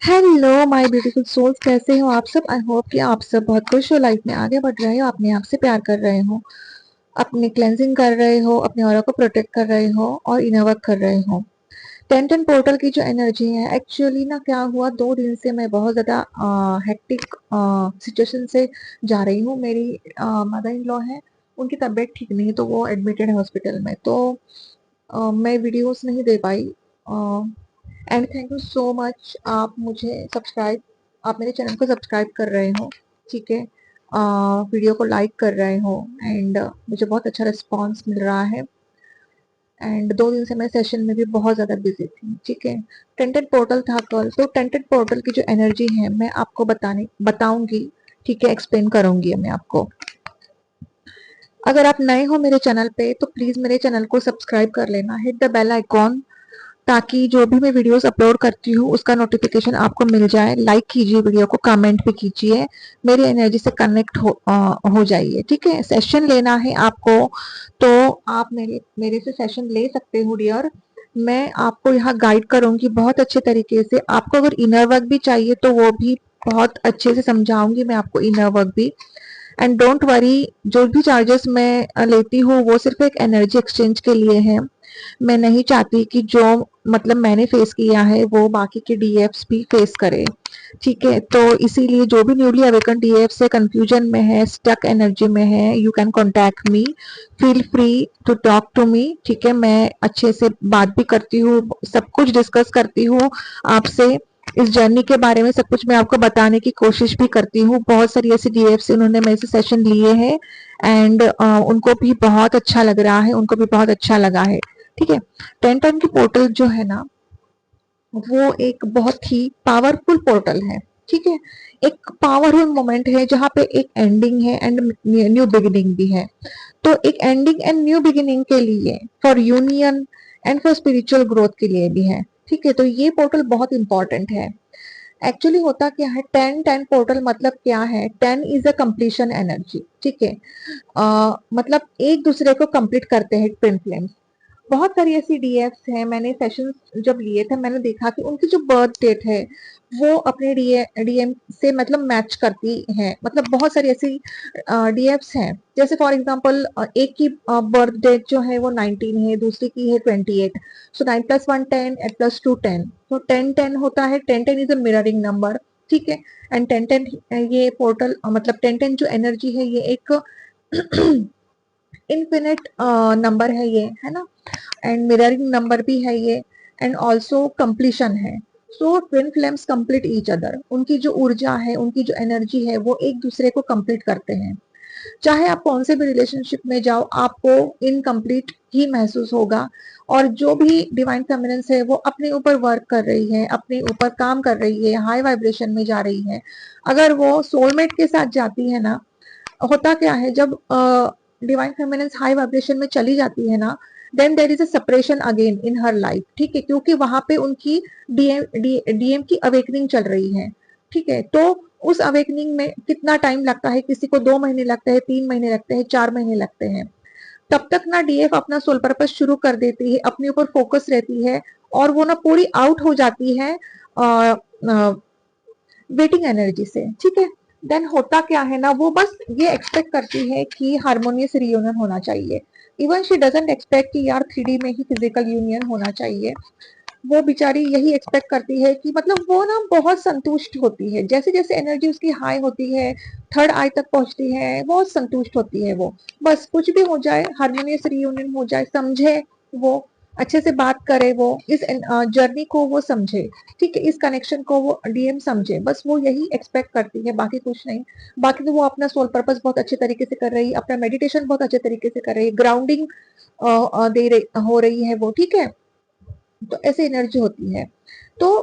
Hello my beautiful souls, कैसे हो आप सब। आई होप कि आप सब बहुत खुश हो, लाइफ में आगे बढ़ रहे हो, अपने आप से प्यार कर रहे हो, अपने क्लेंजिंग कर रहे हो, अपने ऑरा को प्रोटेक्ट कर रहे हो और इनर वर्क कर रहे हो। 10-10 पोर्टल की जो एनर्जी है, एक्चुअली ना क्या हुआ, 2 दिन से मैं बहुत ज्यादा हेक्टिक सिचुएशन से जा रही हूँ। मेरी मदर इन लॉ है, उनकी तबीयत ठीक नहीं है, तो वो एडमिटेड है हॉस्पिटल में। तो मैं वीडियोस नहीं दे पाई। And thank you so much, आप मेरे चैनल को सब्सक्राइब कर रहे हो, ठीक है। वीडियो को लाइक कर रहे हो एंड मुझे बहुत अच्छा रिस्पांस मिल रहा है। एंड 2 दिन से मैं सेशन में भी बहुत ज़्यादा बिजी थी, ठीक है। टेंटेड पोर्टल था कल, तो टेंटेड पोर्टल की जो एनर्जी है मैं आपको बताऊंगी, ठीक है, एक्सप्लेन करूंगी मैं आपको। अगर आप नए हो मेरे चैनल पे तो प्लीज मेरे चैनल को सब्सक्राइब कर लेना, हिट द बेल आइकॉन, ताकि जो भी मैं वीडियोस अपलोड करती हूँ उसका नोटिफिकेशन आपको मिल जाए। लाइक कीजिए वीडियो को, कमेंट भी कीजिए, मेरी एनर्जी से कनेक्ट हो जाइए, ठीक है। सेशन लेना है आपको तो आप मेरे से सेशन ले सकते हो डियर। मैं आपको यहाँ गाइड करूंगी बहुत अच्छे तरीके से। आपको अगर इनर वर्क भी चाहिए तो वो भी बहुत अच्छे से समझाऊंगी मैं आपको, इनर वर्क भी। एंड डोंट वरी, जो भी चार्जेस मैं लेती हूँ वो सिर्फ एक एनर्जी एक्सचेंज के लिए है। मैं नहीं चाहती कि जो मतलब मैंने फेस किया है वो बाकी के डीएफ्स भी फेस करे, ठीक है। तो इसीलिए जो भी न्यूली अवेकन डीएफ्स है, कंफ्यूजन में है, स्टक एनर्जी में है, you can contact me, feel free to talk to me, ठीक है। मैं अच्छे से बात भी करती हूँ, सब कुछ डिस्कस करती हूँ आपसे। इस जर्नी के बारे में सब कुछ मैं आपको बताने की कोशिश भी करती हूँ। बहुत सारी ऐसी डीएफ्स उन्होंने मेरे से सेशन लिए हैं एंड उनको भी बहुत अच्छा लग रहा है, उनको भी बहुत अच्छा लगा है, ठीक है। 10-10 की पोर्टल जो है ना, वो एक बहुत ही पावरफुल पोर्टल है, ठीक है। एक पावरफुल मोमेंट है जहाँ पे एक एंडिंग है एंड न्यू बिगिनिंग भी है। तो एक एंडिंग एंड न्यू बिगिनिंग के लिए, for union and for spiritual growth के लिए भी है, ठीक है। तो ये पोर्टल बहुत इंपॉर्टेंट है। एक्चुअली होता क्या है, 10-10 पोर्टल मतलब क्या है, 10 इज अ कंप्लीशन एनर्जी, ठीक है। मतलब एक दूसरे को कंप्लीट करते हैं ट्विन फ्लेम्स। बहुत सारी ऐसी डीएफ्स हैं, मैंने सेशंस जब लिए थे मैंने देखा कि उनकी जो बर्थ डेट है वो अपने डीएम से मतलब मैच करती है। मतलब बहुत सारी ऐसी डीएफ्स हैं, जैसे फॉर एग्जांपल एक की बर्थ डेट जो है वो 19 है, दूसरी की है 28। सो 9+1 10 8 + 2 10, तो 10-10 होता है। 10-10 इज अ मिररिंग नंबर, ठीक है। एंड 10-10 ये पोर्टल मतलब 10-10 जो एनर्जी है ये एक इनफिनिट नंबर है ये, है ना। एंड मिररिंग नंबर भी है ये, एंड ऑल्सो कंप्लीशन है। So twin flames complete each other, उनकी जो ऊर्जा है, उनकी जो एनर्जी है वो एक दूसरे को कंप्लीट करते हैं। चाहे आप कौन से भी रिलेशनशिप में जाओ, आपको इनकम्प्लीट ही महसूस होगा। और जो भी डिवाइन फेमिनिन्स है वो अपने ऊपर वर्क कर रही है, अपने ऊपर काम कर रही है, हाई वाइब्रेशन में जा रही है। अगर वो सोलमेट के साथ जाती है ना, होता क्या है जब डिवाइन फेमिनिन्स हाई वाइब्रेशन में चली जाती है ना, then there is a separation again in her life, ठीक है। क्योंकि वहां पे उनकी डीएम की अवेकनिंग चल रही है, ठीक है। तो उस अवेकनिंग में कितना टाइम लगता है, किसी को 2 महीने लगते हैं, 3 महीने लगते हैं, 4 महीने लगते हैं। तब तक ना डीएफ अपना सोल पर्पस शुरू कर देती है, अपने ऊपर फोकस रहती है और वो ना पूरी आउट हो जाती है वेटिंग एनर्जी से, ठीक है। देन होता क्या है ना, वो बस ये एक्सपेक्ट करती है कि हार्मोनियस रियूनियन होना चाहिए। इवन शी डजंट एक्सपेक्ट कि यार 3D में ही फिजिकल यूनियन होना चाहिए। वो बेचारी यही एक्सपेक्ट करती है कि मतलब वो ना बहुत संतुष्ट होती है, जैसे जैसे एनर्जी उसकी हाई होती है, थर्ड आई तक पहुंचती है, बहुत संतुष्ट होती है वो। बस कुछ भी हो जाए, हार्मोनियस रियूनियन हो जाए, समझे वो, अच्छे से बात करे वो, इस जर्नी को वो समझे, ठीक है, इस कनेक्शन को वो डीएम समझे, बस वो यही एक्सपेक्ट करती है, बाकी कुछ नहीं। बाकी तो वो अपना सोल पर्पस बहुत अच्छे तरीके से कर रही है, अपना मेडिटेशन बहुत अच्छे तरीके से कर रही है, ग्राउंडिंग दे रही हो रही है वो, ठीक है। तो ऐसी एनर्जी होती है। तो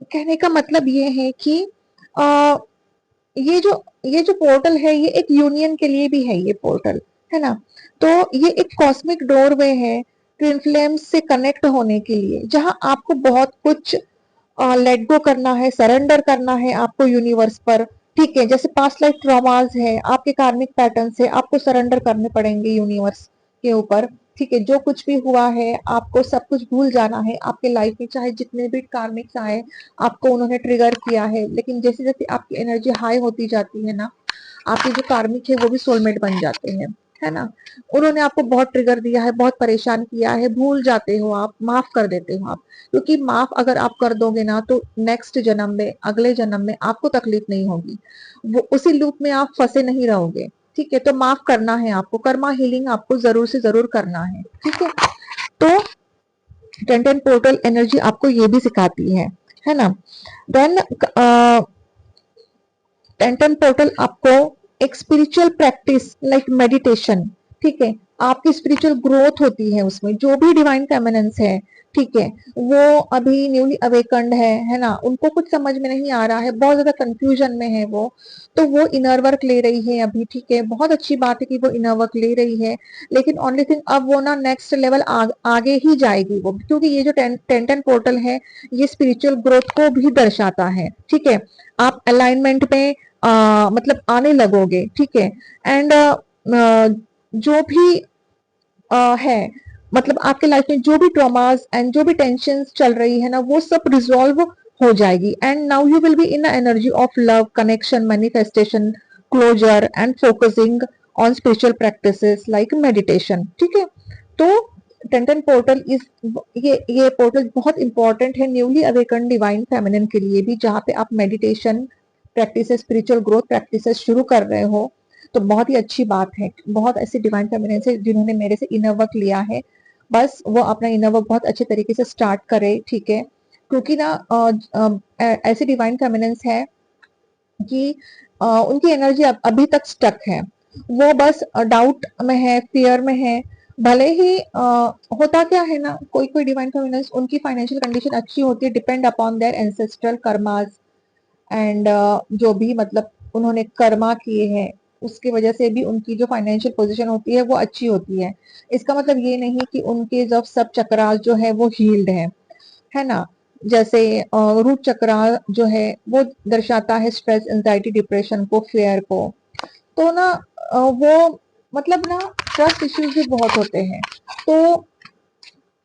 कहने का मतलब ये है कि आ, ये जो पोर्टल है ये एक यूनियन के लिए भी है, ये पोर्टल, है ना। तो ये एक कॉस्मिक डोरवे है ट्विन फ्लेम्स से कनेक्ट होने के लिए, जहां आपको बहुत कुछ लेट गो करना है, सरेंडर करना है आपको यूनिवर्स पर, ठीक है। जैसे पास्ट लाइफ ट्रॉमास है, आपके कार्मिक पैटर्न है, आपको सरेंडर करने पड़ेंगे यूनिवर्स के ऊपर, ठीक है, जो कुछ भी हुआ है आपको सब कुछ भूल जाना है। आपके लाइफ में चाहे जितने भी कार्मिक्स आए, आपको उन्होंने ट्रिगर किया है, लेकिन जैसे जैसे आपकी एनर्जी हाई होती जाती है ना, आपके जो कार्मिक है वो भी सोलमेट बन जाते हैं, है ना। उन्होंने आपको बहुत ट्रिगर दिया है, बहुत परेशान किया है, भूल जाते हो आप, माफ कर देते हो आप, क्योंकि माफ अगर आप कर दोगे ना तो नेक्स्ट जन्म में, अगले जन्म में आपको तकलीफ नहीं होगी, वो उसी लूप में आप फंसे नहीं रहोगे। ठीक है, तो माफ करना है आपको, कर्मा हीलिंग आपको जरूर से जरूर करना है। ठीक है, तो टेंटन पोर्टल एनर्जी आपको ये भी सिखाती है ना। देन टेंटन पोर्टल आपको एक स्पिरिचुअल प्रैक्टिस लाइक मेडिटेशन, ठीक है, आपकी स्पिरिचुअल ग्रोथ होती है उसमें। जो भी डिवाइन फेमिनेंस है, ठीक है, वो अभी न्यूली अवेकन्ड है ना, उनको कुछ समझ में नहीं आ रहा है, बहुत ज्यादा कंफ्यूजन में है वो, तो वो इनर वर्क ले रही है अभी। ठीक है, बहुत अच्छी बात है कि वो इनर वर्क ले रही है, लेकिन ओनली थिंग अब वो ना नेक्स्ट लेवल आगे ही जाएगी वो, क्योंकि ये जो टेंटन पोर्टल है ये स्पिरिचुअल ग्रोथ को भी दर्शाता है। ठीक है, आप अलाइनमेंट में मतलब आने लगोगे। ठीक है, एंड जो भी है, मतलब आपके लाइफ में जो भी ट्रॉमास एंड जो भी टेंशन चल रही है ना, वो सब रिजॉल्व हो जाएगी। And now you will be in energy of love, connection, manifestation, closer and focusing on spiritual practices like meditation. ठीक है, तो टेंटन पोर्टल इज, ये पोर्टल बहुत इंपॉर्टेंट है न्यूली अवेकन डिवाइन फेमिनिन के लिए भी, जहाँ पे आप meditation practices, spiritual growth practices शुरू कर रहे हो, तो बहुत ही अच्छी बात है। बहुत ऐसे डिवाइन फेमिनिन से जिन्होंने मेरे से इनर वर्क लिया है, बस वो अपना इनर वर्क बहुत अच्छे तरीके से स्टार्ट करे। ठीक है, क्योंकि ना ऐसे डिवाइन फेमिनिन्स है कि उनकी एनर्जी अभी तक स्टक है, वो बस डाउट में है, फियर में है। भले ही होता क्या है ना, कोई कोई डिवाइन फेमिनिन्स, उनकी फाइनेंशियल कंडीशन अच्छी होती है, depend upon their ancestral karmas and जो भी मतलब उन्होंने कर्मा किए हैं, उसकी वजह से भी उनकी जो फाइनेंशियल पोजीशन होती है वो अच्छी होती है। इसका मतलब ये नहीं कि उनके जब सब चक्रास जो है वो हील्ड है ना। जैसे रूट चक्रा जो है वो दर्शाता है स्ट्रेस, एंजाइटी, डिप्रेशन को, फेयर को। तो ना वो मतलब ना ट्रस्ट इश्यूज भी बहुत होते हैं। तो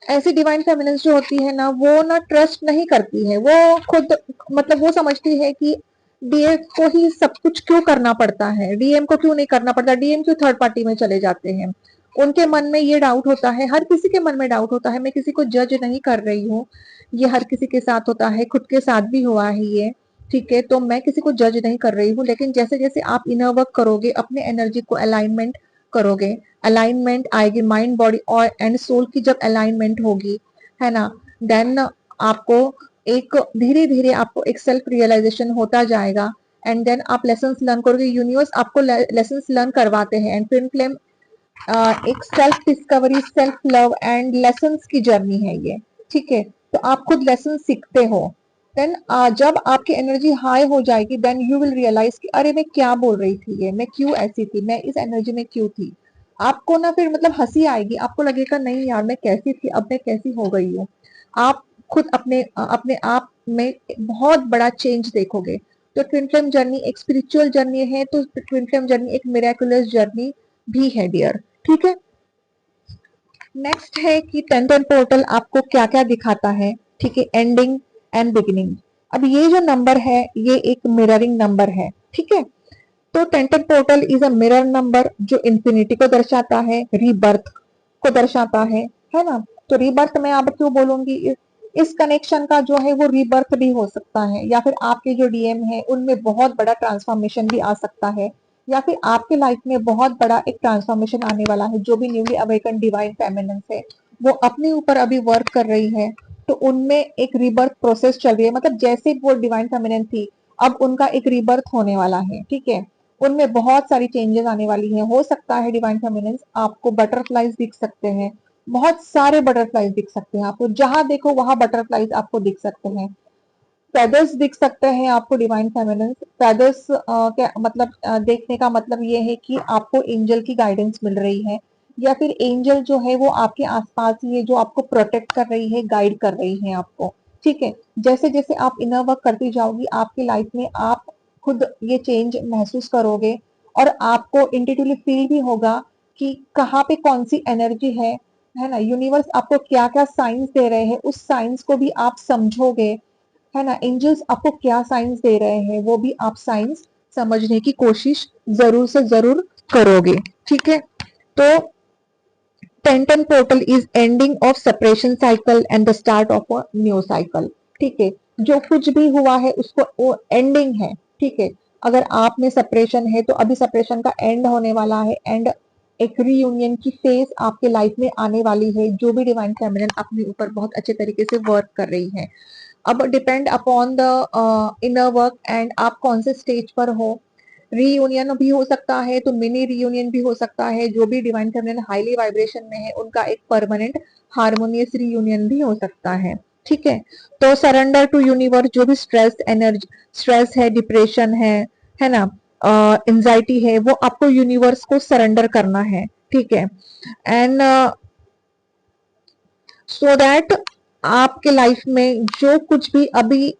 ऐसी डिवाइन फेमिनिन्स जो होती है ना, वो ना ट्रस्ट नहीं करती है, वो खुद मतलब वो समझती है कि डीएम को ही सब कुछ क्यों करना पड़ता है, डीएम को क्यों नहीं करना पड़ता, डीएम क्यों थर्ड पार्टी में चले जाते हैं। उनके मन में ये डाउट होता है, हर किसी के मन में डाउट होता है, मैं किसी को जज नहीं कर रही हूँ, ये हर किसी के साथ होता है, खुद के साथ भी हुआ है ये। ठीक है, तो मैं किसी को जज नहीं कर रही हूँ, लेकिन जैसे जैसे आप इनर वर्क करोगे, अपने एनर्जी को अलाइनमेंट करोगे, अलाइनमेंट आएगी माइंड, बॉडी और एंड सोल की जब अलाइनमेंट होगी, है ना, देन आपको एक धीरे धीरे आपको एक सेल्फ रियलाइजेशन होता जाएगा। एंड देन आप लेसन लर्न करोगे, यूनिवर्स आपको लेसन लर्न करवाते हैं। एंड ट्विन फ्लेम एक self discovery, self love and lesson की जर्नी है ये। ठीक है, तो आप खुद लेसन सीखते हो। देन जब आपकी एनर्जी हाई हो जाएगी, देन यू विल रियलाइज कि अरे मैं क्या बोल रही थी, ये मैं क्यों ऐसी थी, मैं इस एनर्जी में क्यों थी। आपको ना फिर मतलब हंसी आएगी, आपको लगेगा नहीं यार मैं कैसी थी, अब मैं कैसी हो गई हूँ। आप खुद अपने आप में बहुत बड़ा चेंज देखोगे। तो ट्विन फ्लेम जर्नी एक स्पिरिचुअल जर्नी है, तो ट्विन फ्लेम जर्नी एक मिरेकुलस जर्नी भी है डियर। ठीक है, नेक्स्ट है कि टेंटन पोर्टल आपको क्या क्या दिखाता है। ठीक है, एंडिंग एंड बिगिनिंग। अब ये जो नंबर है ये एक मिररिंग नंबर है। ठीक है, तो ten ten portal is a mirror number जो इंफिनिटी को दर्शाता है, रीबर्थ को दर्शाता है ना। तो रीबर्थ में आप क्यों बोलूंगी, इस कनेक्शन का जो है वो रीबर्थ भी हो सकता है, या फिर आपके जो डीएम है उनमें बहुत बड़ा ट्रांसफॉर्मेशन भी आ सकता है, या फिर आपके लाइफ में बहुत बड़ा एक ट्रांसफॉर्मेशन आने वाला है। जो भी न्यूली अवेकन डिवाइन फेमिनिन्स है वो अपने ऊपर अभी वर्क कर रही है, तो उनमें एक रीबर्थ प्रोसेस चल रही है। मतलब जैसे वो डिवाइन फेमिनिन थी, अब उनका एक रीबर्थ होने वाला है। ठीक है, उनमें बहुत सारी चेंजेस आने वाली हैं। हो सकता है डिवाइन फेमिनिन्स आपको बटरफ्लाईज दिख सकते हैं, बहुत सारे बटरफ्लाईज दिख सकते हैं आपको, जहां देखो वहां बटरफ्लाईज आपको दिख सकते हैं। फेदर्स दिख सकते हैं आपको डिवाइन फेमिनिन्स। फेदर्स क्या मतलब, देखने का मतलब ये है कि आपको एंजल की गाइडेंस मिल रही है, या फिर एंजल जो है वो आपके आसपास ही है, जो आपको प्रोटेक्ट कर रही है, गाइड कर रही है आपको। ठीक है, जैसे जैसे आप इनर वर्क करती जाओगी आपकी लाइफ में आप खुद ये चेंज महसूस करोगे, और आपको इंट्यूटिवली फील भी होगा कि कहाँ पे कौन सी एनर्जी है, है ना, यूनिवर्स आपको क्या क्या साइंस दे रहे हैं उस साइंस को भी आप समझोगे, है ना, एंजल्स आपको क्या साइंस दे रहे हैं वो भी आप साइंस समझने की कोशिश जरूर से जरूर करोगे। ठीक है, तो ten ten portal is ending of separation cycle and the start of a new cycle. ठीक है, जो कुछ भी हुआ है उसको वो एंडिंग है। ठीक है, अगर आप में सेपरेशन है तो अभी सेपरेशन का एंड होने वाला है एंड एक रीयूनियन की फेज आपके लाइफ में आने वाली है, जो भी डिवाइन फेमिनिन अपने ऊपर बहुत अच्छे तरीके से वर्क कर रही है। अब depend upon the inner work and आप कौन से स्टेज पर हो। रीयूनियन भी हो सकता है तो मिनी रीयूनियन भी हो सकता है, जो भी डिवाइन फेमिनिन हाईली वाइब्रेशन में है उनका एक परमानेंट हार्मोनियस रीयूनियन भी हो सकता है। ठीक है, तो सरेंडर टू यूनिवर्स, जो भी स्ट्रेस एनर्जी, स्ट्रेस है, डिप्रेशन है ना, एंजाइटी है, वो आपको यूनिवर्स को सरेंडर करना है। ठीक है, एंड सो दैट आपके लाइफ में जो कुछ भी अभी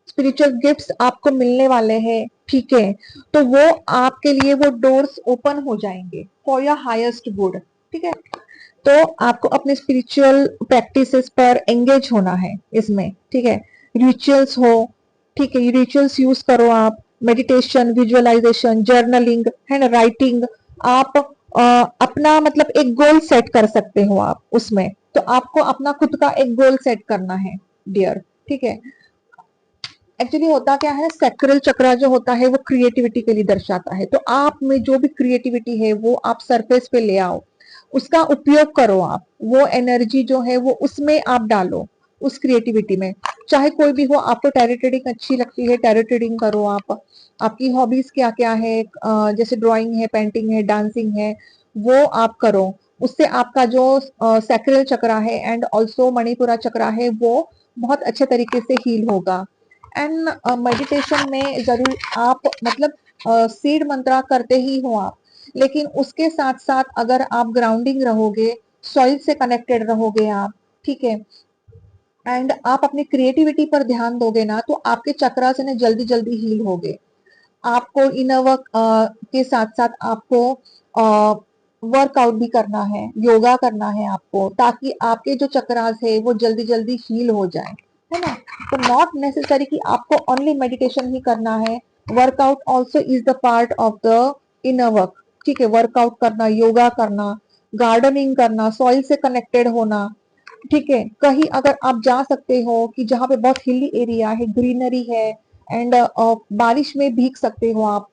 स्पिरिचुअल गिफ्ट्स आपको मिलने वाले हैं, ठीक है, तो वो आपके लिए वो डोर्स ओपन हो जाएंगे फॉर योर हाईएस्ट गुड। ठीक है, तो आपको अपने स्पिरिचुअल प्रैक्टिसेस पर एंगेज होना है इसमें। ठीक है, रिचुअल्स हो, ठीक है, रिचुअल्स यूज करो आप, मेडिटेशन, विजुअलाइजेशन, जर्नलिंग, है ना, राइटिंग। आप अपना मतलब एक गोल सेट कर सकते हो आप उसमें, तो आपको अपना खुद का एक गोल सेट करना है डियर। ठीक है, एक्चुअली होता क्या है, सैक्रल चक्रा जो होता है वो क्रिएटिविटी के लिए दर्शाता है, तो आप में जो भी क्रिएटिविटी है वो आप सरफेस पे ले आओ, उसका उपयोग करो आप, वो एनर्जी जो है वो उसमें आप डालो, उस क्रिएटिविटी में। चाहे कोई भी हो, आपको टैरो रीडिंग अच्छी लगती है, टैरो रीडिंग करो आप। आपकी हॉबीज क्या क्या है, जैसे ड्राइंग है, पेंटिंग है, डांसिंग है, वो आप करो। उससे आपका जो सैक्रल चक्रा है एंड ऑल्सो मणिपुरा चक्रा है वो बहुत अच्छे तरीके से हील होगा। एंड मेडिटेशन में जरूर आप मतलब सीड मंत्रा करते ही हो आप, लेकिन उसके साथ साथ अगर आप ग्राउंडिंग रहोगे, सॉइल से कनेक्टेड रहोगे आप, ठीक है, एंड आप अपनी क्रिएटिविटी पर ध्यान दोगे ना, तो आपके चक्रा से ना जल्दी जल्दी हील होगे। आपको इनर वर्क के साथ साथ आपको वर्कआउट भी करना है, योगा करना है आपको, ताकि आपके जो चक्रास है वो जल्दी जल्दी हील हो जाए, है ना। तो नॉट नेसेसरी कि आपको ओनली मेडिटेशन ही करना है, workout also is the part of the inner work. ठीक है, वर्कआउट करना, योगा करना, गार्डनिंग करना, सॉइल से कनेक्टेड होना। ठीक है, कहीं अगर आप जा सकते हो कि जहाँ पे बहुत हिली एरिया है, ग्रीनरी है, एंड बारिश में भीग सकते हो आप,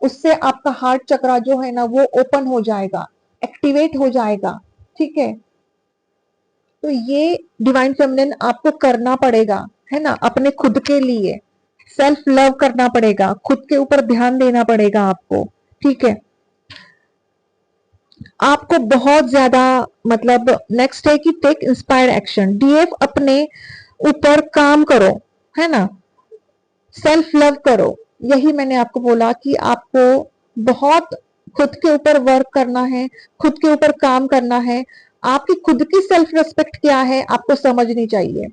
उससे आपका हार्ट चक्रा जो है ना वो ओपन हो जाएगा, एक्टिवेट हो जाएगा। ठीक है, तो ये डिवाइन फेमिनिन आपको करना पड़ेगा, है ना, अपने खुद के लिए सेल्फ लव करना पड़ेगा, खुद के ऊपर ध्यान देना पड़ेगा आपको। ठीक है, आपको बहुत ज्यादा मतलब नेक्स्ट है कि टेक इंस्पायर्ड एक्शन, डीएफ अपने ऊपर काम करो, है ना, सेल्फ लव करो। यही मैंने आपको बोला कि आपको बहुत खुद के ऊपर वर्क करना है, खुद के ऊपर काम करना है। आपकी खुद की सेल्फ रिस्पेक्ट क्या है आपको समझनी चाहिए,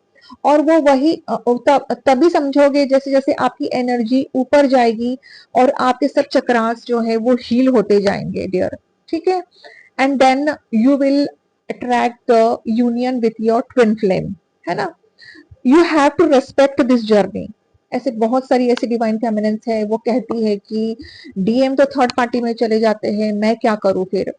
और वो वही तभी समझोगे जैसे जैसे आपकी एनर्जी ऊपर जाएगी और आपके सब चक्रास जो है वो हील होते जाएंगे डियर। ठीक है, and then you will attract the union with your twin flame, है ना। You have to respect this journey. ऐसे बहुत सारी ऐसी डिवाइन फेमिनिन्स है, वो कहती है कि डीएम तो थर्ड पार्टी में चले जाते हैं, मैं क्या करूं फिर,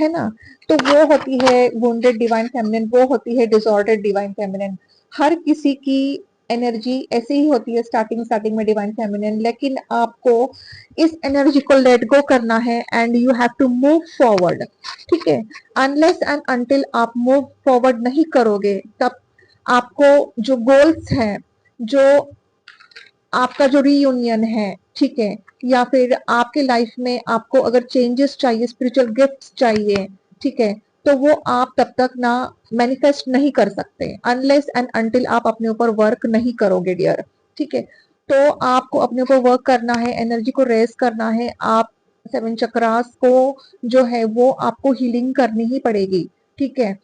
है ना। तो वो होती है वुंडेड डिवाइन फेमिनिन, वो होती है डिसऑर्डर्ड डिवाइन फेमिनिन। हर किसी की एनर्जी ऐसे ही होती है स्टार्टिंग स्टार्टिंग में डिवाइन फेमिनिन, लेकिन आपको इस एनर्जी को लेट गो करना है and you have to move forward. ठीक है, अनलेस एंड अनटिल आप मूव फॉरवर्ड नहीं करोगे, तब आपको जो गोल्स हैं, जो आपका जो रीयूनियन है, ठीक है, या फिर आपके लाइफ में आपको अगर चेंजेस चाहिए, स्पिरिचुअल गिफ्ट्स चाहिए, ठीक है, तो वो आप तब तक ना मैनिफेस्ट नहीं कर सकते अनलेस एंड अनटिल आप अपने ऊपर वर्क नहीं करोगे डियर। ठीक है, तो आपको अपने ऊपर वर्क करना है, एनर्जी को रेस करना है, आप सेवन चक्रास को जो है वो आपको हीलिंग करनी ही पड़ेगी। ठीक है,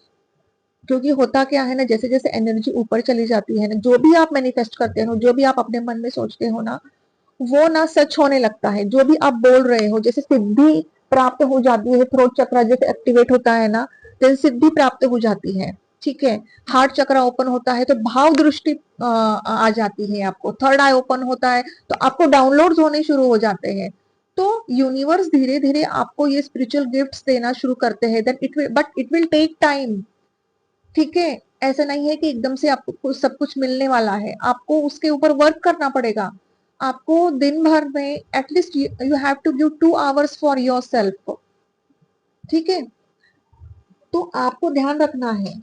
क्योंकि होता क्या है ना, जैसे जैसे एनर्जी ऊपर चली जाती है ना, जो भी आप मैनिफेस्ट करते हो, जो भी आप अपने मन में सोचते हो ना, वो ना सच होने लगता है। जो भी आप बोल रहे हो, जैसे सिद्धि प्राप्त हो जाती है, थ्रोट चक्रा जैसे एक्टिवेट होता है ना, देन सिद्धि प्राप्त हो जाती है, ठीक है। हार्ट चक्र ओपन होता है तो भाव दृष्टि आ जाती है आपको, थर्ड आई ओपन होता है तो आपको डाउनलोड्स होने शुरू हो जाते हैं। तो यूनिवर्स धीरे धीरे आपको ये स्पिरिचुअल गिफ्ट्स देना शुरू करते हैं, then it will take time, ठीक है। ऐसा नहीं है कि एकदम से आपको सब कुछ मिलने वाला है, आपको उसके ऊपर वर्क करना पड़ेगा। आपको दिन भर में at least you have to give 2 hours for your self, ठीक है। तो आपको ध्यान रखना है,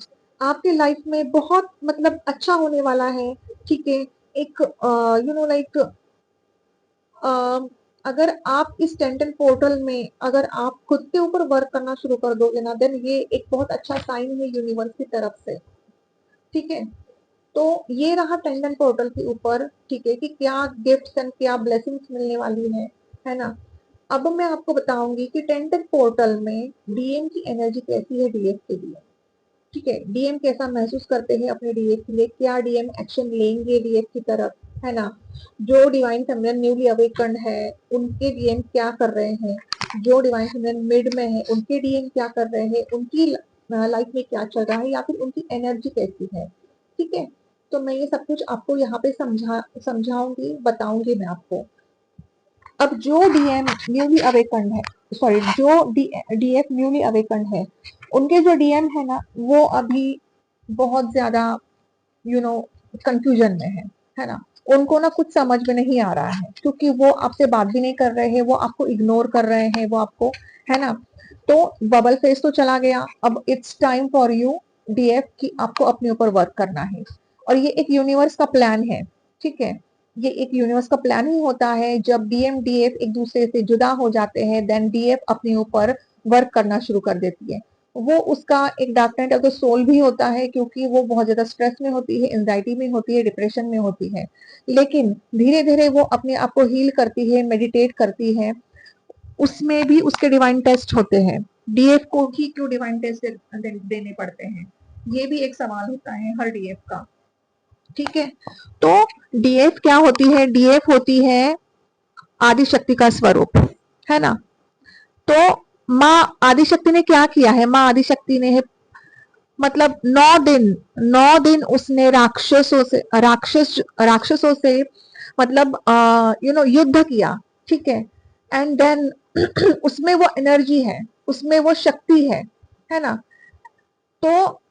आपके लाइफ में बहुत मतलब अच्छा होने वाला है, ठीक है। एक लाइक अगर आप इस टेंटन पोर्टल में अगर आप खुद के ऊपर वर्क करना शुरू कर दोगे ना, देन ये एक बहुत अच्छा साइन है यूनिवर्स की तरफ से, ठीक है। तो ये रहा टेंडन पोर्टल के ऊपर, ठीक है, कि क्या गिफ्ट्स एंड क्या ब्लेसिंग्स मिलने वाली है ना। अब मैं आपको बताऊंगी कि टेंडन पोर्टल में डीएम की एनर्जी कैसी है डीएफ के लिए, ठीक है। डीएम कैसा महसूस करते हैं अपने डीएफ के लिए, क्या डीएम एक्शन लेंगे डीएफ की तरफ, है ना। जो डिवाइन फेमिनिन न्यूली अवेकन्ड है उनके डीएम क्या कर रहे हैं, जो डिवाइन फेमिनिन मिड में है उनके डीएम क्या कर रहे हैं, उनकी लाइफ में क्या चल रहा है या फिर उनकी एनर्जी कैसी है, ठीक है। तो मैं ये सब कुछ आपको यहाँ पे समझाऊंगी, बताऊंगी मैं आपको। अब जो डीएम न्यूली अवेकन्ड है, सॉरी, जो डीएफ न्यूली अवेकन्ड है, उनके जो डीएम है ना वो अभी बहुत ज्यादा कंफ्यूजन में है ना। उनको ना कुछ समझ में नहीं आ रहा है, क्योंकि वो आपसे बात भी नहीं कर रहे हैं, वो आपको इग्नोर कर रहे हैं, वो आपको, है ना। तो बबल फेस तो चला गया, अब it's time for you DF कि आपको अपने ऊपर वर्क करना है। और ये एक यूनिवर्स का प्लान है, ठीक है। ये एक यूनिवर्स का प्लान ही होता है, जब डीएम डीएफ एक दूसरे से जुदा हो जाते हैं देन डीएफ अपने ऊपर वर्क करना शुरू कर देती है। वो उसका एक डार्क नाइट अगर सोल भी होता है, क्योंकि वो बहुत ज्यादा स्ट्रेस में होती है, एंजाइटी में होती है, डिप्रेशन में होती है, लेकिन धीरे धीरे वो अपने आप को हील करती है, मेडिटेट करती है। उसमें भी उसके डिवाइन टेस्ट होते हैं, डीएफ को ही क्यों डिवाइन टेस्ट देने पड़ते हैं, ये भी एक सवाल होता है हर डीएफ का, ठीक है। तो डीएफ क्या होती है, डीएफ होती है आदि शक्ति का स्वरूप, है ना। तो माँ आदि शक्ति ने क्या किया है, माँ आदि शक्ति ने है मतलब 9 दिन उसने राक्षसों से मतलब युद्ध किया, ठीक है। एंड देन उसमें वो एनर्जी है, उसमें वो शक्ति है ना। तो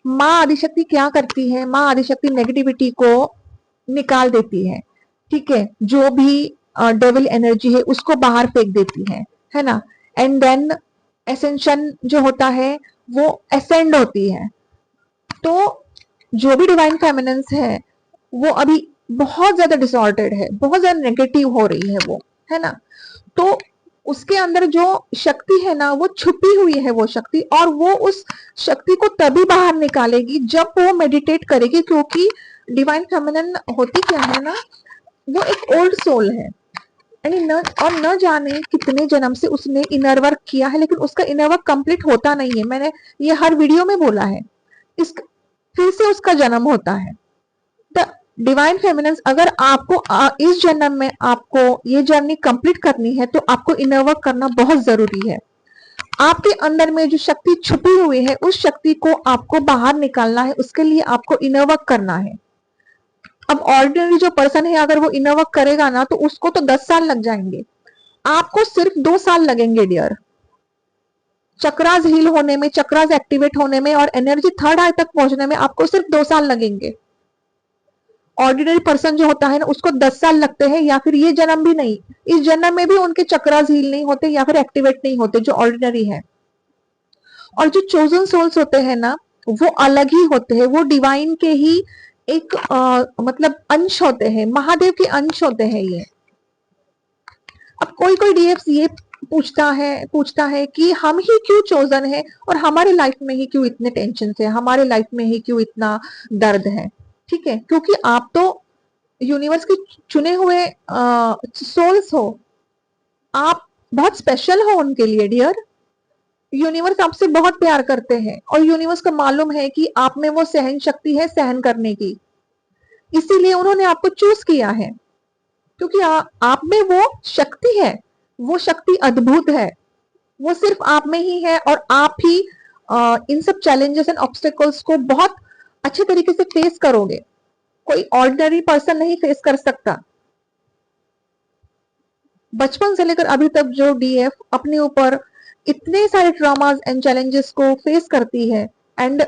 माँ आदिशक्ति क्या करती है, माँ आदिशक्ति नेगेटिविटी को निकाल देती है, ठीक है। जो भी डेविल एनर्जी है उसको बाहर फेंक देती है ना। एंड देन एसेंशन जो होता है वो एसेंड होती है। तो जो भी डिवाइन फेमिनेंस है वो अभी बहुत ज्यादा डिसऑर्डर्ड है, बहुत ज्यादा नेगेटिव हो रही है वो, है ना। तो उसके अंदर जो शक्ति है ना वो छुपी हुई है वो शक्ति, और वो उस शक्ति को तभी बाहर निकालेगी जब वो मेडिटेट करेगी, क्योंकि डिवाइन फेमिनिन होती क्या है ना, वो एक ओल्ड सोल है। और न जाने कितने जन्म से उसने इनर वर्क किया है, लेकिन उसका इनर वर्क कंप्लीट होता नहीं है। मैंने ये हर वीडियो में बोला है, इस फिर से उसका जन्म होता है। द डिवाइन फेमिनेंस, अगर आपको इस जन्म में आपको ये जर्नी कंप्लीट करनी है तो आपको इनर वर्क करना बहुत जरूरी है। आपके अंदर में जो शक्ति छुपी हुई है उस शक्ति को आपको बाहर निकालना है, उसके लिए आपको इनर वर्क करना है। अब ऑर्डिनरी जो पर्सन है अगर वो इनर वर्क करेगा ना तो उसको तो 10 साल लग जाएंगे, आपको सिर्फ 2 साल लगेंगे डियर। चक्रास हील होने में, चक्रास एक्टिवेट होने में और एनर्जी थर्ड आई तक पहुंचने में आपको सिर्फ 2 साल लगेंगे। ऑर्डिनरी पर्सन जो होता है ना उसको 10 साल लगते हैं, या फिर ये जन्म भी नहीं, इस जन्म में भी उनके चक्रास हील नहीं होते या फिर एक्टिवेट नहीं होते जो ऑर्डिनरी है। और जो चोजन सोल्स होते हैं ना वो अलग ही होते हैं, वो डिवाइन के ही एक मतलब अंश होते हैं, महादेव के अंश होते हैं ये। अब कोई कोई डीएफ ये पूछता है कि हम ही क्यों चोजन है और हमारे लाइफ में ही क्यों इतने टेंशन है, हमारे लाइफ में ही क्यों इतना दर्द है, ठीक है। क्योंकि आप तो यूनिवर्स के चुने हुए सोल्स हो, आप बहुत स्पेशल हो उनके लिए डियर। यूनिवर्स आपसे बहुत प्यार करते हैं और यूनिवर्स को मालूम है कि आप में वो सहन शक्ति है सहन करने की, इसीलिए उन्होंने आपको चूज किया है, क्योंकि आप में वो शक्ति है, वो शक्ति अद्भुत है। वो सिर्फ आप में ही है और आप ही इन सब चैलेंजेस एंड ऑब्स्टेकल्स को बहुत अच्छे तरीके से फेस करोगे। कोई ऑर्डिनरी पर्सन नहीं फेस कर सकता। बचपन से लेकर अभी तक जो डीएफ अपने ऊपर इतने सारे ट्रॉमास एंड चैलेंजेस को फेस करती है and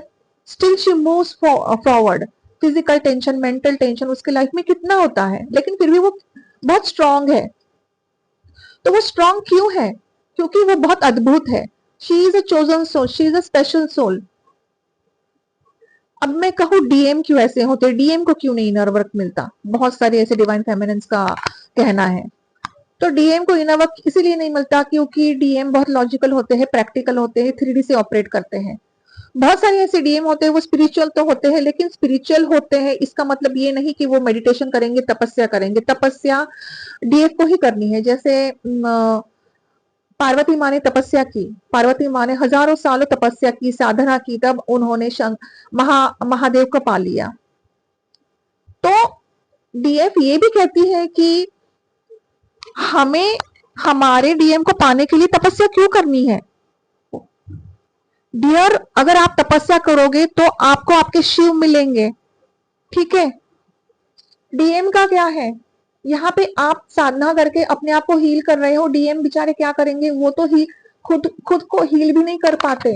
still she moves forward. Physical tension, mental tension उसके लाइफ में कितना होता है, लेकिन फिर भी वो बहुत स्ट्रांग है। तो वो स्ट्रांग क्यों है? क्योंकि वो बहुत अद्भुत है। She is a chosen soul, she is a special soul. अब मैं कहूँ डीएम क्यों ऐसे होते, डीएम को क्यों नहीं इनर वर्क मिलता? बहुत सारे ऐसे डिवाइन फेमिनिन्स का कहना है। तो डीएम को इनर वर्क इसीलिए नहीं मिलता क्योंकि डीएम बहुत लॉजिकल होते हैं, प्रैक्टिकल होते हैं, 3D से ऑपरेट करते हैं। बहुत सारे ऐसे डीएम होते हैं वो स्पिरिचुअल तो होते हैं, लेकिन स्पिरिचुअल होते हैं इसका मतलब ये नहीं कि वो मेडिटेशन करेंगे, तपस्या करेंगे। तपस्या डीएफ को ही करनी है। जैसे पार्वती माँ ने तपस्या की, पार्वती माँ ने हजारों सालों तपस्या की, साधना की, तब उन्होंने महादेव को पा लिया। तो डीएफ ये भी कहती है कि हमें हमारे डीएम को पाने के लिए तपस्या क्यों करनी है? डियर, अगर आप तपस्या करोगे तो आपको आपके शिव मिलेंगे, ठीक है। डीएम का क्या है? यहाँ पे आप साधना करके अपने आप को हील कर रहे हो। डीएम बेचारे क्या करेंगे? वो तो ही खुद को हील भी नहीं कर पाते।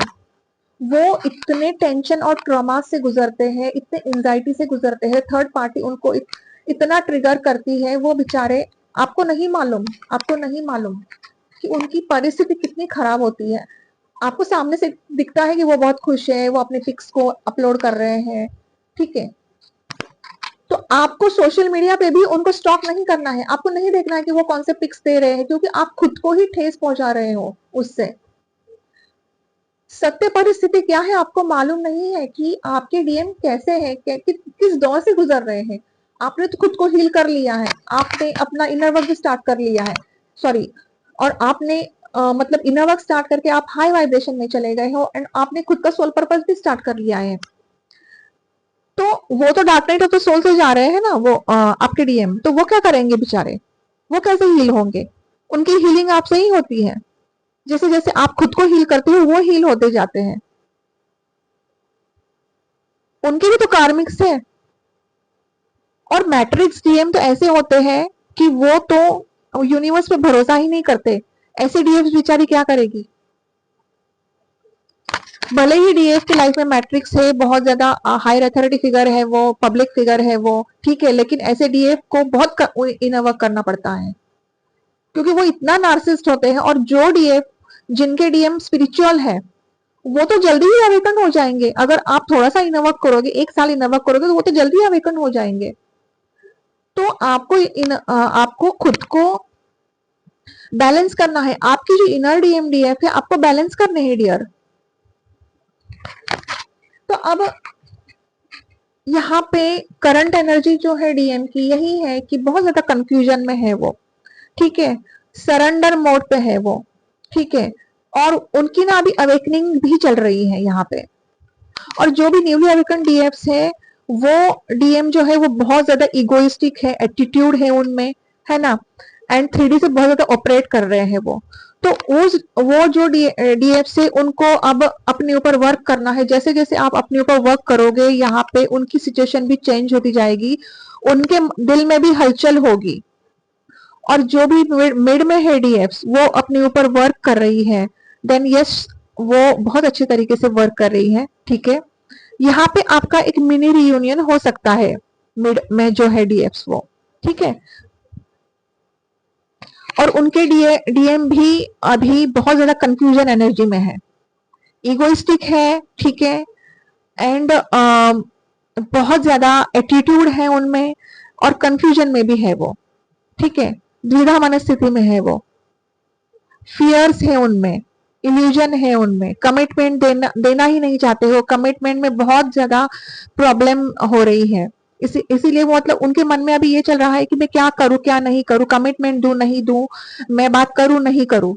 वो इतने टेंशन और ट्रॉमा से गुजरते हैं, इतने एंजाइटी से गुजरते हैं, थर्ड पार्टी उनको इतना ट्रिगर करती है। वो बेचारे, आपको नहीं मालूम कि उनकी परिस्थिति कितनी खराब होती है। आपको सामने से दिखता है कि वो बहुत खुश है, वो अपने पिक्स को अपलोड कर रहे हैं, ठीक है। तो आपको सोशल मीडिया पे भी उनको स्टॉक नहीं करना है। आपको नहीं देखना है कि वो कौन से पिक्स दे रहे हैं, क्योंकि आप खुद को ही ठेस पहुंचा रहे हो उससे। सत्य परिस्थिति क्या है आपको मालूम नहीं है कि आपके डीएम कैसे हैं, किस दौर से गुजर रहे हैं। आपने तो खुद को हील कर लिया है, आपने अपना इनर वर्क भी स्टार्ट कर लिया है, सॉरी, और आपने मतलब इनर वर्क स्टार्ट करके आप हाई वाइब्रेशन में चले गए हो एंड आपने खुद का सोल पर्पस भी स्टार्ट कर लिया है। तो वो तो dark night of the soul से जा रहे हैं ना, वो आपके डीएम, तो वो क्या करेंगे बेचारे? वो कैसे हील होंगे? उनकी हीलिंग आपसे ही होती है। जैसे जैसे आप खुद को हील करते हो वो हील होते जाते हैं। उनके भी तो कार्मिक्स है। और मैट्रिक्स डीएम तो ऐसे होते हैं कि वो तो यूनिवर्स पे भरोसा ही नहीं करते। ऐसे डीएफ बेचारी क्या करेगी? भले ही डीएफ की लाइफ में मैट्रिक्स है, बहुत ज्यादा हायर अथॉरिटी फिगर है, वो पब्लिक फिगर है वो, ठीक है, लेकिन ऐसे डीएफ को बहुत इनर वर्क करना पड़ता है क्योंकि वो इतना नार्सिसिस्ट होते हैं। और जो डीएफ, जिनके डीएम स्पिरिचुअल है, वो तो जल्दी ही अवेकन हो जाएंगे। अगर आप थोड़ा सा इनर वर्क करोगे, 1 साल इनर वर्क करोगे, तो वो तो जल्दी ही अवेकन हो जाएंगे। तो आपको खुद को बैलेंस करना है। आपकी जो इनर डीएम डीएफ है, आपको बैलेंस करने हैं डियर। तो अब यहाँ पे करंट एनर्जी जो है डीएम की यही है कि बहुत ज्यादा कंफ्यूजन में है वो, ठीक है, सरेंडर मोड पे है वो, ठीक है। और उनकी ना अभी अवेकनिंग भी चल रही है यहाँ पे। और जो भी न्यूली अवेकन डीएफ्स है, वो डीएम जो है वो बहुत ज्यादा इगोइस्टिक है, एटीट्यूड है उनमें, है ना, एंड 3D से बहुत ज्यादा ऑपरेट कर रहे हैं वो। तो वो जो डीएफ से उनको अब अपने ऊपर वर्क करना है। जैसे जैसे आप अपने ऊपर वर्क करोगे, यहाँ पे उनकी सिचुएशन भी चेंज होती जाएगी, उनके दिल में भी हलचल होगी। और जो भी मिड में है डीएफ्स, वो अपने ऊपर वर्क कर रही है, देन यस, वो बहुत अच्छे तरीके से वर्क कर रही है, ठीक है। यहाँ पे आपका एक मिनी रियूनियन हो सकता है मिड में जो है डीएफ्स वो, ठीक है। और उनके डीएम भी अभी बहुत ज्यादा कंफ्यूजन एनर्जी में है, इगोइस्टिक है, ठीक है, एंड बहुत ज्यादा एटीट्यूड है उनमें, और कंफ्यूजन में भी है वो, ठीक है, द्विधा मनस्थिति में है वो, फियर्स है उनमें, इल्यूजन है उनमें, कमिटमेंट देना ही नहीं चाहते हो, कमिटमेंट में बहुत ज्यादा प्रॉब्लम हो रही है। इसीलिए वो मतलब उनके मन में अभी ये चल रहा है कि मैं क्या करूं क्या नहीं करूं, कमिटमेंट दूं नहीं दूं, मैं बात करूं नहीं करूं।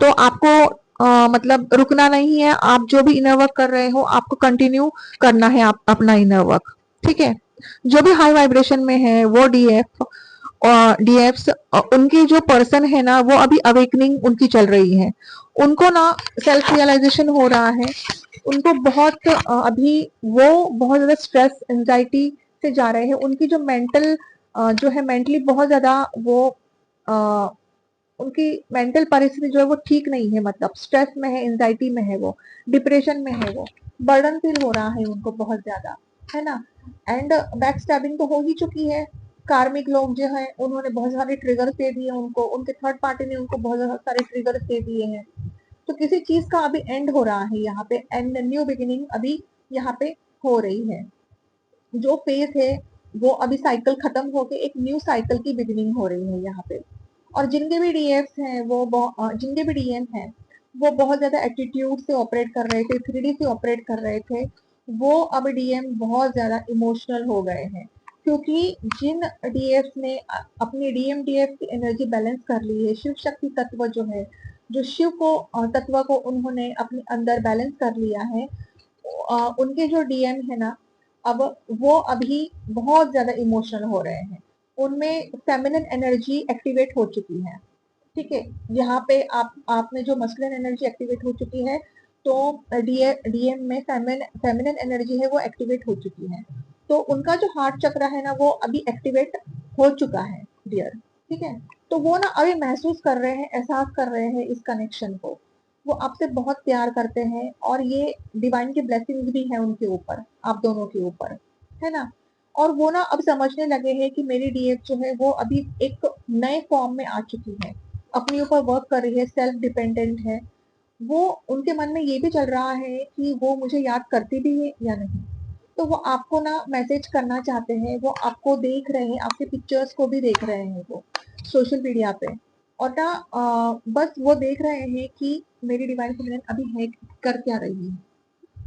तो आपको मतलब रुकना नहीं है। आप जो भी इनर वर्क कर रहे हो, आपको कंटिन्यू करना है आप अपना इनर वर्क, ठीक है। जो भी हाई वाइब्रेशन में है वो डीएफ, डीएफ्स, उनकी जो पर्सन है ना वो अभी अवेकनिंग उनकी चल रही है, उनको ना सेल्फ रियलाइजेशन हो रहा है, उनको बहुत अभी वो बहुत ज्यादा स्ट्रेस एंजाइटी से जा रहे हैं, उनकी जो मेंटल जो है मेंटली बहुत ज्यादा वो उनकी मेंटल परिस्थिति जो है वो ठीक नहीं है, मतलब स्ट्रेस में है, एंजाइटी में है, वो डिप्रेशन में है, वो बर्डन फील हो रहा है उनको बहुत ज्यादा, है ना। एंड बैक स्टैबिंग तो हो ही चुकी है, कार्मिक लोग जो है उन्होंने बहुत सारे ट्रिगर्स दे दिए उनको, उनके थर्ड पार्टी ने उनको बहुत सारे ट्रिगर्स दे दिए हैं, तो किसी चीज का अभी एंड हो रहा है यहाँ पे, एंड न्यू बिगिनिंग अभी यहाँ पे हो रही है। जो फेज है वो अभी साइकिल खत्म होके एक न्यू साइकिल की बिगिनिंग हो रही है यहाँ पे। और जिनके भी डीएफ हैं जिनके भी डीएम हैं वो बहुत ज्यादा एटीट्यूड से ऑपरेट कर रहे थे, 3D से ऑपरेट कर रहे थे, वो अब डीएम बहुत ज्यादा इमोशनल हो गए हैं, क्योंकि जिन डीएफ ने अपनी डीएम डीएफ की एनर्जी बैलेंस कर ली है, शिव शक्ति तत्व जो है, जो शिव को तत्व को उन्होंने अपने अंदर बैलेंस कर लिया है, उनके जो डीएम है ना अब वो अभी बहुत ज्यादा इमोशनल हो रहे हैं, उनमें फेमिनिन एनर्जी एक्टिवेट हो चुकी है, ठीक है। यहाँ पे आपने जो मस्कुलिन एनर्जी एक्टिवेट हो चुकी है, तो डीएम में फेमिनिन एनर्जी है वो एक्टिवेट हो चुकी है, तो उनका जो हार्ट चक्र है ना वो अभी एक्टिवेट हो चुका है डियर, ठीक है। तो वो ना अभी महसूस कर रहे हैं, एहसास कर रहे हैं इस कनेक्शन को, वो आपसे बहुत प्यार करते हैं, और ये डिवाइन की ब्लेसिंग्स भी है उनके ऊपर, आप दोनों के ऊपर, है ना। और वो ना अब समझने लगे हैं कि मेरी डीएफ जो है वो अभी एक नए फॉर्म में आ चुकी है, अपने ऊपर वर्क कर रही है, सेल्फ डिपेंडेंट है, वो उनके मन में ये भी चल रहा है कि वो मुझे याद करती भी है या नहीं, तो वो आपको ना मैसेज करना चाहते हैं, वो आपको देख रहे हैं, आपके पिक्चर्स को भी देख रहे हैं वो सोशल मीडिया पे, और ना बस वो देख रहे हैं कि मेरी डिवाइन फेमिनिन अभी है कर क्या रही है,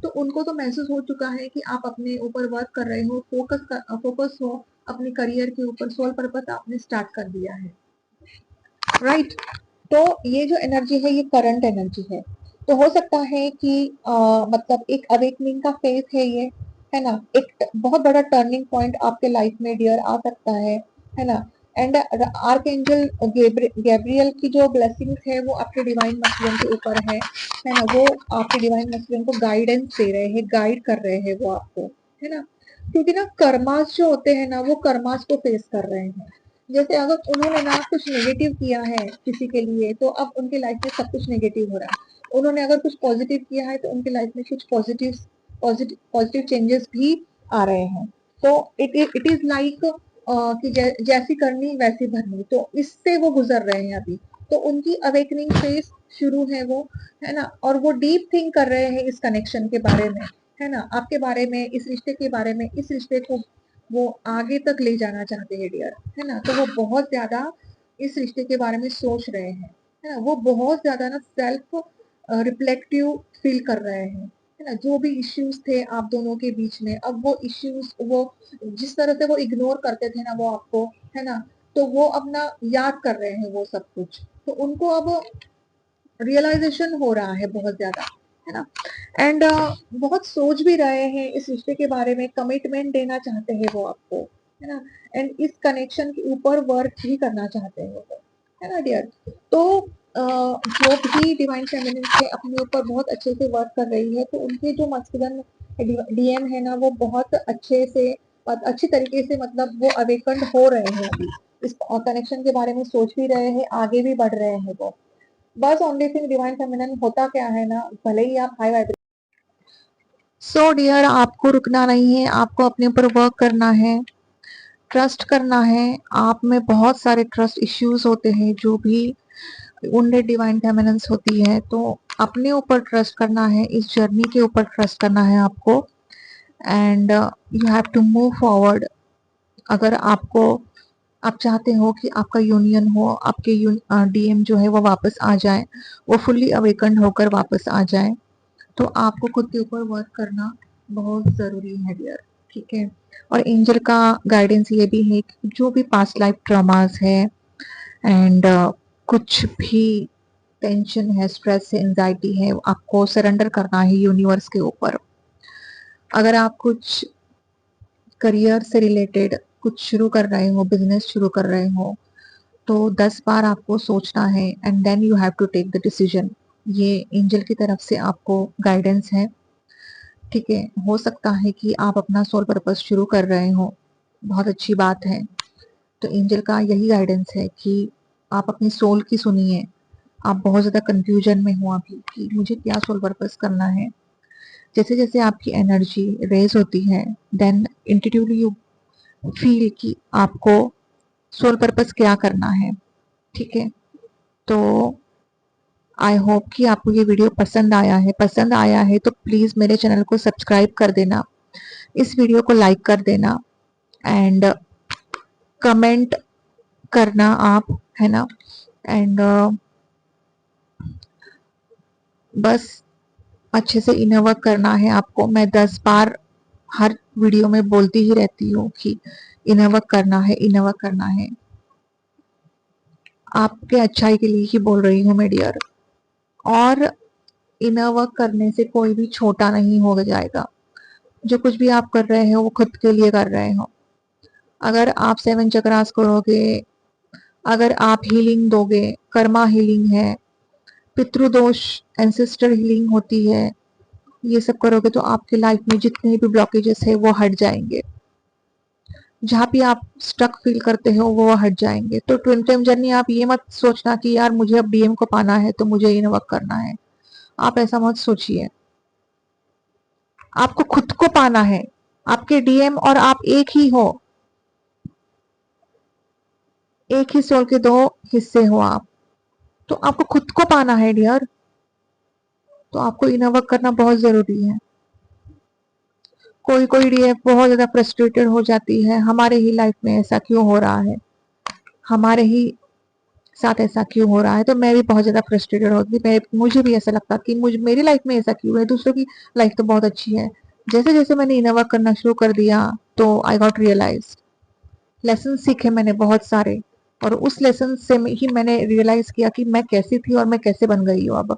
तो उनको तो महसूस हो चुका है कि आप अपने ऊपर वर्क कर रहे हो, फोकस हो अपने करियर के ऊपर, सोल पर्पस आपने स्टार्ट कर दिया है, राइट। तो ये जो एनर्जी है ये करंट एनर्जी है, तो हो सकता है कि मतलब एक अवेकनिंग का फेज है ये, है ना, एक बहुत बड़ा टर्निंग पॉइंट आपके लाइफ में डियर आ सकता है ना। एंड आर्कएंजल गैब्रियल की जो ब्लेसिंग्स है वो आपके डिवाइन मस्कुलिन के ऊपर है ना, वो आपके डिवाइन मस्कुलिन को गाइडेंस दे रहे हैं, गाइड कर रहे हैं वो आपको, है ना। क्योंकि ना कर्मास जो होते हैं ना वो कर्मास को फेस कर रहे हैं, जैसे अगर उन्होंने ना कुछ नेगेटिव किया है किसी के लिए तो अब उनके लाइफ में सब कुछ नेगेटिव हो रहा है, उन्होंने अगर कुछ पॉजिटिव किया है तो उनके लाइफ में कुछ पॉजिटिव चेंजेस भी आ रहे हैं, तो इट इज लाइक कि जैसी करनी वैसी भरनी, तो इससे वो गुजर रहे हैं अभी, तो उनकी अवेकनिंग फेज शुरू है वो, है ना। और वो डीप थिंक कर रहे हैं इस कनेक्शन के बारे में, है ना, आपके बारे में, इस रिश्ते के बारे में, इस रिश्ते को वो आगे तक ले जाना चाहते हैं डियर, है ना। तो वो बहुत ज्यादा इस रिश्ते के बारे में सोच रहे हैं, है ना, वो बहुत ज्यादा ना सेल्फ रिफ्लेक्टिव फील कर रहे हैं, है ना। जो भी इश्यूज थे आप दोनों के बीच में, अब वो इश्यूज वो जिस तरह से वो इग्नोर करते थे ना वो आपको, है ना, तो वो अपना याद कर रहे हैं वो सब कुछ, तो उनको अब रियलाइजेशन हो रहा है बहुत ज्यादा, है ना। एंड बहुत सोच भी रहे हैं इस रिश्ते के बारे में, कमिटमेंट देना चाहते हैं वो आपको, है ना। एंड इस कनेक्शन के ऊपर वर्क भी करना चाहते हैं वो, है ना डियर। तो जो भी डिवाइन फेमिनिन है अपने ऊपर बहुत अच्छे से वर्क कर रही है, तो उनके जो मस्कुलिन डीएम है ना वो बहुत अच्छी तरीके से मतलब वो अवेकंड हो रहे हैं अभी, इस कनेक्शन के बारे में सोच भी रहे हैं, आगे भी बढ़ रहे हैं वो। बस ओनली थिंग डिवाइन फेमिनिन होता क्या है ना, भले ही आप हाई वाइब्रेशन, सो डियर आपको रुकना नहीं है, आपको अपने ऊपर वर्क करना है, ट्रस्ट करना है, आप में बहुत सारे ट्रस्ट इश्यूज होते हैं, जो भी उनमें डिवाइन फेमिनिन्स होती है, तो अपने ऊपर ट्रस्ट करना है, इस जर्नी के ऊपर ट्रस्ट करना है आपको, and you have to move forward. अगर आपको आप चाहते हो कि आपका यूनियन हो, आपके डीएम जो है वो वापस आ जाए, वो फुल्ली अवेकन होकर वापस आ जाए, तो आपको खुद के ऊपर वर्क करना बहुत जरूरी है डियर, ठीक है। और एंजल का गाइडेंस ये भी है कि जो भी पास्ट लाइफ ट्रॉमास है एंड कुछ भी टेंशन है, स्ट्रेस है, एंजाइटी है, आपको सरेंडर करना है यूनिवर्स के ऊपर। अगर आप कुछ करियर से रिलेटेड कुछ शुरू कर रहे हो, बिजनेस शुरू कर रहे हो, तो 10 बार आपको सोचना है and then you have to take the decision. ये एंजल की तरफ से आपको गाइडेंस है, ठीक है। हो सकता है कि आप अपना सोल पर्पस शुरू कर रहे हो, बहुत अच्छी बात है। तो एंजल का यही गाइडेंस है कि आप अपनी सोल की सुनिए। आप बहुत ज़्यादा कंफ्यूजन में हो अभी कि मुझे क्या सोल पर्पस करना है। जैसे जैसे आपकी एनर्जी रेज होती है, देन इंट्यूटिवली यू फील कि आपको सोल पर्पस क्या करना है, ठीक है। तो आई होप कि आपको ये वीडियो पसंद आया है तो प्लीज़ मेरे चैनल को सब्सक्राइब कर देना, इस वीडियो को लाइक कर देना एंड कमेंट करना आप, है ना। एंड बस अच्छे से इनर वर्क करना है आपको। मैं 10 बार हर वीडियो में बोलती ही रहती हूँ कि इनर वर्क करना है, इनर वर्क करना है। आपके अच्छाई के लिए ही बोल रही हूँ मैं डियर। और इनर वर्क करने से कोई भी छोटा नहीं हो जाएगा। जो कुछ भी आप कर रहे हो वो खुद के लिए कर रहे हो। अगर आप 7 चक्रास करोगे, अगर आप हीलिंग दोगे, कर्मा हीलिंग है, पितृदोष एंसेस्टर हीलिंग होती है, ये सब करोगे तो आपके लाइफ में जितने भी ब्लॉकेजेस है वो हट जाएंगे। जहाँ भी आप स्टक फील करते हो वो हट जाएंगे। तो ट्विन फ्लेम जर्नी आप ये मत सोचना कि यार मुझे अब डीएम को पाना है तो मुझे इनर वर्क करना है। आप ऐसा मत सोचिए। आपको खुद को पाना है। आपके डीएम और आप एक ही हो, एक ही सोल के 2 हिस्से हो आप। तो आपको खुद को पाना है डियर। तो आपको इनर वर्क करना बहुत जरूरी है। कोई कोई डीएम बहुत ज्यादा फ्रस्ट्रेटेड हो जाती है, हमारे ही लाइफ में ऐसा क्यों हो रहा है, हमारे ही साथ ऐसा क्यों हो रहा है। तो मैं भी बहुत ज्यादा फ्रस्ट्रेटेड होती, मुझे भी ऐसा लगता कि मेरी लाइफ में ऐसा क्यों है। दूसरों की लाइफ तो बहुत अच्छी है। जैसे जैसे मैंने इनर वर्क करना शुरू कर दिया तो आई गॉट रियलाइज, लेसन सीखे मैंने बहुत सारे, और उस लेसन से ही मैंने रियलाइज किया कि मैं कैसी थी और मैं कैसे बन गई हूँ। अब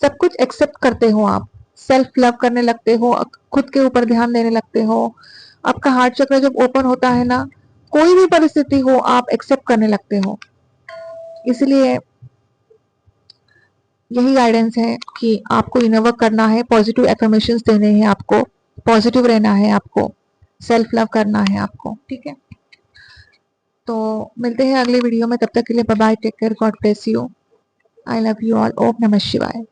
सब कुछ एक्सेप्ट करते हो आप, सेल्फ लव करने लगते हो, खुद के ऊपर ध्यान देने लगते हो। आपका हार्ट चक्र जब ओपन होता है ना, कोई भी परिस्थिति हो आप एक्सेप्ट करने लगते हो। इसलिए यही गाइडेंस है कि आपको इनर वर्क करना है, पॉजिटिव एफर्मेशंस देने हैं आपको, पॉजिटिव रहना है आपको, सेल्फ लव करना है आपको, ठीक है। तो मिलते हैं अगले वीडियो में, तब तक के लिए bye bye, take care, God bless you, I love you all, ओम नमः शिवाय।